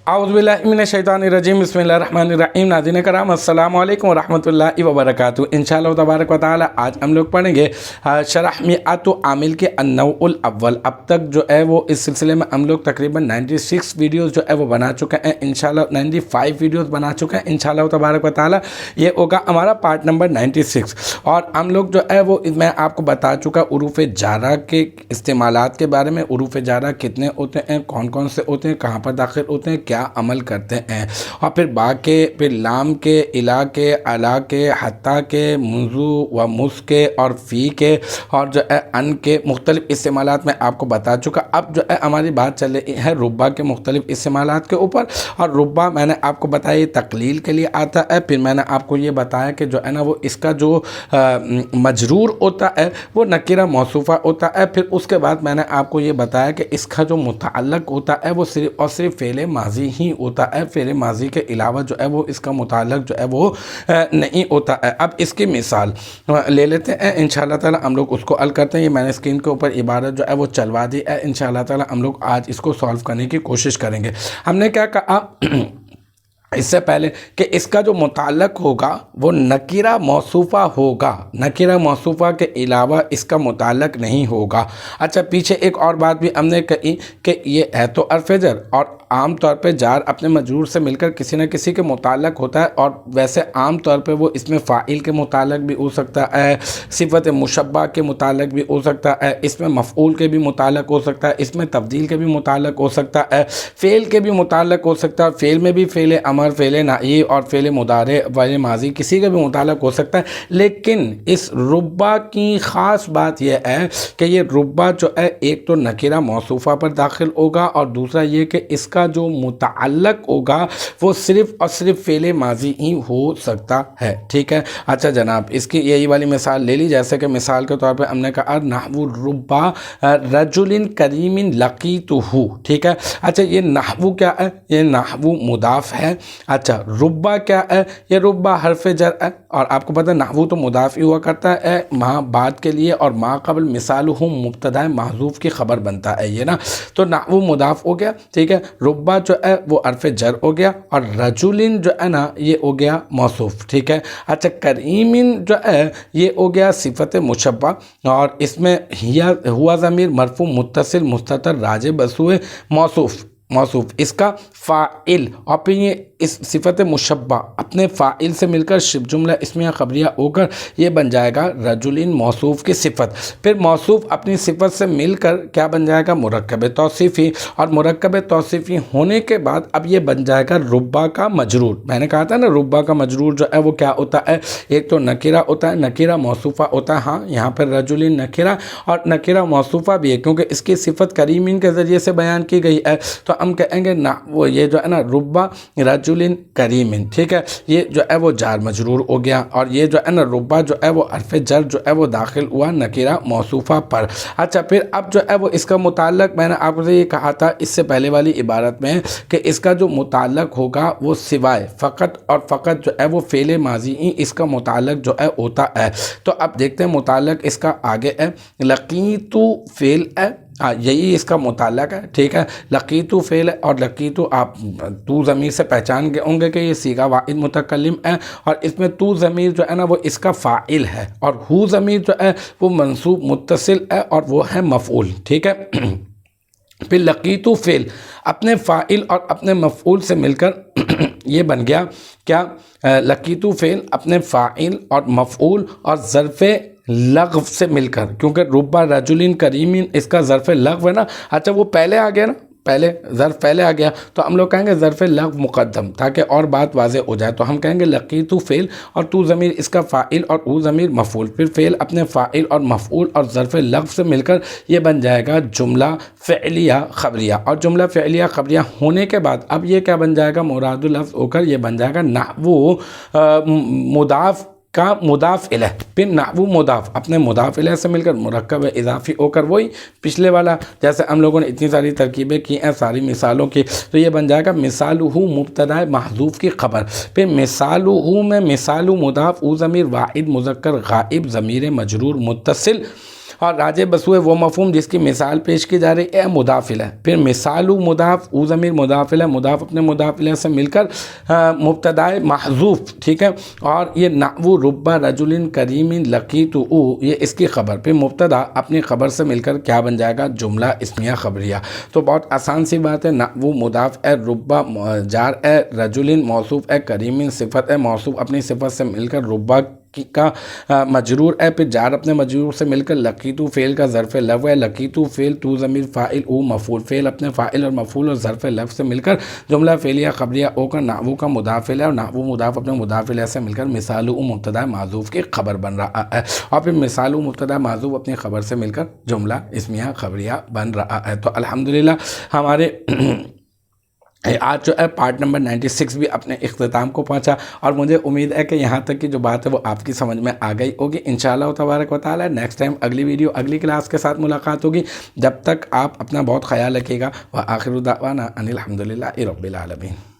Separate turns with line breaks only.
औज़ुबिल्लाहि मिनश्शैतानिर्रजीम बिस्मिल्लाहिर्रहमानिर्रहीम। नाज़रीन करम अस्सलामु अलैकुम वरहमतुल्लाहि वबरकातुहू। इंशाअल्लाह तबारक व तआला आज हम लोग पढ़ेंगे शरह मिअतु आमिल के अन्नौउल अव्वल। अब तक जो है वो इस सिलसिले में हम लोग तकरीबन 96 वीडियोज़ जो है वो बना चुके हैं। इंशाअल्लाह 95 वीडियोज़ बना चुके हैं। इंशाअल्लाह तबारक व तआला ये होगा हमारा पार्ट नंबर 96। और हम लोग जो है वो मैं आपको बता चुका उरूफ़ जारा के इस्तेमालात के बारे में। उरूफ़ जारा कितने होते हैं, कौन कौन से होते हैं, कहाँ पर दाखिल होते हैं, क्या अमल करते हैं। और फिर बा के, फिर लाम के, इला के, अला के, हत्ता के, मुज़ु व मुस के और फ़ी के और जो है अन के मुख्तलिफ़ इस्तेमालात में आपको बता चुका। अब जो है हमारी बात चल रही है रुब्बा के मुख्तलिफ़ इस्तेमालात के ऊपर। और रुब्बा मैंने आपको बताया तकलील के लिए आता है। फिर मैंने आपको ये बताया कि जो है ना वो इसका जो मजरूर होता है वो नकीरा मौसूफ़ा होता है। फिर उसके बाद मैंने आपको ये बताया कि इसका जो मुतअल्लिक़ होता है वो सिर्फ़ और सिर्फ फ़ेल माज़ी ही होता है। फ़ेल माज़ी के अलावा जो है वो इसका मुतअल्लिक़ जो है वो नहीं होता है। अब इसकी मिसाल ले लेते हैं। इंशाअल्लाह ताला हम लोग उसको हल करते हैं। ये मैंने स्क्रीन के ऊपर इबारत जो है वो चलवा दी है। इंशाअल्लाह ताला हम लोग आज इसको सॉल्व करने की कोशिश करेंगे। हमने क्या कहा इससे पहले कि इसका जो मुताल्लक़ होगा वो नकीरा मौसूफ़ा होगा, नकीरा मौसूफ़ा के अलावा इसका मुताल्लक़ नहीं होगा। अच्छा, पीछे एक और बात भी हमने कही कि ये है तो अर्फ़-ए-ज़र और आम तौर पे जार अपने मजरूर से मिलकर किसी न किसी के मुताल्लक़ होता है। और वैसे आम तौर पे वो इसमें फ़ाइल के मुताल्लक़ भी हो सकता है, सिफ़त मुशब्बा के मुताल्लक़ भी हो सकता है, इसमें मफ़ऊल के भी मुताल्लक़ हो सकता है, इसमें तब्दील के भी मुताल्लक़ हो सकता है, फ़ेल के भी मुताल्लक़ हो सकता है। फ़ेल में भी फ़ेल अमर, फ़ेल नाई और फ़ेल मुदारे, फ़ेल माज़ी किसी का भी मुताल्लक़ हो सकता है। लेकिन इस रुब्बा की ख़ास बात यह है कि ये रुब्बा जो है एक तो नकीरा मौसूफ़ा पर दाखिल होगा और दूसरा ये कि इसका जो मुतअल्लिक़ होगा वो सिर्फ़ और सिर्फ फ़ेल माज़ी ही हो सकता है। ठीक है। अच्छा जनाब, इसकी यही वाली मिसाल ले ली। जैसे कि मिसाल के तौर पे हमने कहा नहवु रुब्बा रजुलिन करीमिन लकीतुहु। ठीक है। अच्छा, ये नहवु क्या है? ये नहवु मुदाफ़ है। अच्छा, रुब्बा क्या है? ये रुब्बा हर्फ़ जर है। और आपको पता है नहवु तो मुदाफ़ ही हुआ करता है माँ बाद के लिए, और माँ क़ब्ल मिसालुहु मुब्तदा महज़ूफ़ की ख़बर बनता है ये ना। तो नहवु मुदाफ़ हो गया। ठीक है। रुब्बा जो है वो हर्फ़ जर हो गया और रजुलिन जो है ना ये हो गया मौसूफ़। ठीक है। अच्छा, करीमिन जो है ये हो गया सिफ़त मुशब्बा और इसमें हिया हुआ ज़मीर मरफ़ू मुत्तसिल मुस्ततर राजे बसुए मौसूफ़ इसका फ़ाइल। और फिर ये इस सिफ़त मुशब्बा अपने फ़ाइल से मिलकर शिब जुमला इसमिया ख़बरिया होकर ये बन जाएगा रजुलिन मौसूफ़ की सिफ़त। फिर मौसूफ़ अपनी सिफ़त से मिलकर क्या बन जाएगा? मुरक्कब तौसीफ़ी। और मुरक्कब तौसीफ़ी होने के बाद अब ये बन जाएगा रुब्बा का मजरूर। मैंने कहा था ना रुब्बा का मजरूर जो है वो क्या होता है? एक तो नकीरा होता है, नकीरा मौसूफ़ा होता है। हाँ, यहाँ पर रजुलिन नकीरा और नकीरा मौसूफ़ा भी है क्योंकि इसकी सिफ़त करीमिन के ज़रिए से बयान की गई है। तो हम कहेंगे ना वो ये जो है ना रुब्बा रजुलिन करीमिन। ठीक है। ये जो है वो जार मजरूर हो गया और ये जो है ना रुब्बा जो है वो हर्फ़ जर जो है वो दाखिल हुआ नकीरा मौसूफ़ा पर। अच्छा, फिर अब जो है वो इसका मुताल्लक़ मैंने आपको ये कहा था इससे पहले वाली इबारत में कि इसका जो मुताल्लक़ होगा वो सिवाय फ़कत और फ़कत जो है वो फ़ेल माज़ी ही इसका मुताल्लक़ जो है होता है। तो अब देखते हैं मुताल्लक़ इसका आगे है लकीतु फ़ेल है। यही इसका मुताल्लक़ है। ठीक है। लकीतु फ़ेल है और लकीतु आप तू ज़मीर से पहचान गए होंगे कि ये सीगा वाहिद मुतकल्लिम है और इसमें तू ज़मीर जो है ना वो इसका फ़ाइल है और हु ज़मीर जो है वो मंसूब मुत्तसिल है और वो है मफ़ऊल। ठीक है। फिर लकीतु फ़ेल अपने फ़ाइल और अपने मफ़ऊल से मिलकर ये बन गया क्या? लकीतु फ़ेल अपने फ़ाइल और मफ़ऊल और ज़र्फ़े लग़्व से मिलकर, क्योंकि रुब्बा रजुलिन करीमिन इसका ज़र्फ़ लग़्व है ना। अच्छा, वो पहले आ गया ना, पहले ज़र्फ़ पहले आ गया तो हम लोग कहेंगे ज़र्फ़ लग़्व मुक़द्दम ताकि और बात वाज़े हो जाए। तो हम कहेंगे लकीतु फ़ेल और तू ज़मीर इसका फ़ाइल और ऊ ज़मीर मफ़ऊल। फिर फ़ेल अपने फ़ाइल और मफ़ऊल और ज़र्फ़ लग़्व से मिलकर ये बन जाएगा जुमला फ़िअलिया ख़बरिया। और जुमला फ़िअलिया ख़बरिया होने के बाद अब ये क्या बन जाएगा? मुरादुल लफ़्ज़ होकर ये बन जाएगा नहवु मुदाफ़ کا مضاف الیہ، پھر نحو مضاف اپنے مضاف الیہ سے مل کر مرکب اضافی ہو کر وہی پچھلے والا، جیسے ہم لوگوں نے اتنی ساری ترکیبیں کی ہیں ساری مثالوں کی، تو یہ بن جائے گا مثالہ مبتدا محذوف کی خبر، پھر مثالہ میں مثال مضاف او ضمیر واحد مذکر غائب ضمیر مجرور متصل اور راجع بسوئے وہ مفہوم جس کی مثال پیش کی جا رہی ہے مضاف الیہ، پھر مثال مضاف او ضمیر مضاف الیہ مضاف اپنے مضاف الیہ سے مل کر مبتدا محذوف، ٹھیک ہے، اور یہ نحو رب رجل کریم لقیت او یہ اس کی خبر، پھر مبتدا اپنی خبر سے مل کر کیا بن جائے گا جملہ اسمیہ خبریہ۔ تو بہت آسان سی بات ہے، نحو مضاف ہے، رب جار ہے، رجل موصوف ہے، کریم صفت ہے، موصوف اپنی صفت سے مل کر ربا کا مجرور ہے، پھر جار اپنے مجرور سے مل کر لقیتو فعل کا ظرف لفظ ہے، لقیتو فعل تو ضمیر فاعل او مفعول، فعل اپنے فاعل اور مفعول اور ظرف لفظ سے مل کر جملہ فعلیہ خبریہ ہو کر نحو کا مضاف ہے، اور نحو مضاف اپنے مضاف الیہ سے مل کر مثال مبتدا معذوف کی خبر بن رہا ہے، اور پھر مثال مبتدا معذوف اپنی خبر سے مل کر جملہ اسمیہ خبریہ بن رہا ہے۔ تو الحمدللہ ہمارے آج جو ہے پارٹ نمبر 96 بھی اپنے اختتام کو پہنچا، اور مجھے امید ہے کہ یہاں تک کی جو بات ہے وہ آپ کی سمجھ میں آ گئی ہوگی انشاءاللہ تبارک و تعالی۔ نیکسٹ ٹائم اگلی ویڈیو اگلی کلاس کے ساتھ ملاقات ہوگی، جب تک آپ اپنا بہت خیال رکھیے گا، وآخر دعوانا ان الحمدللہ رب العالمین۔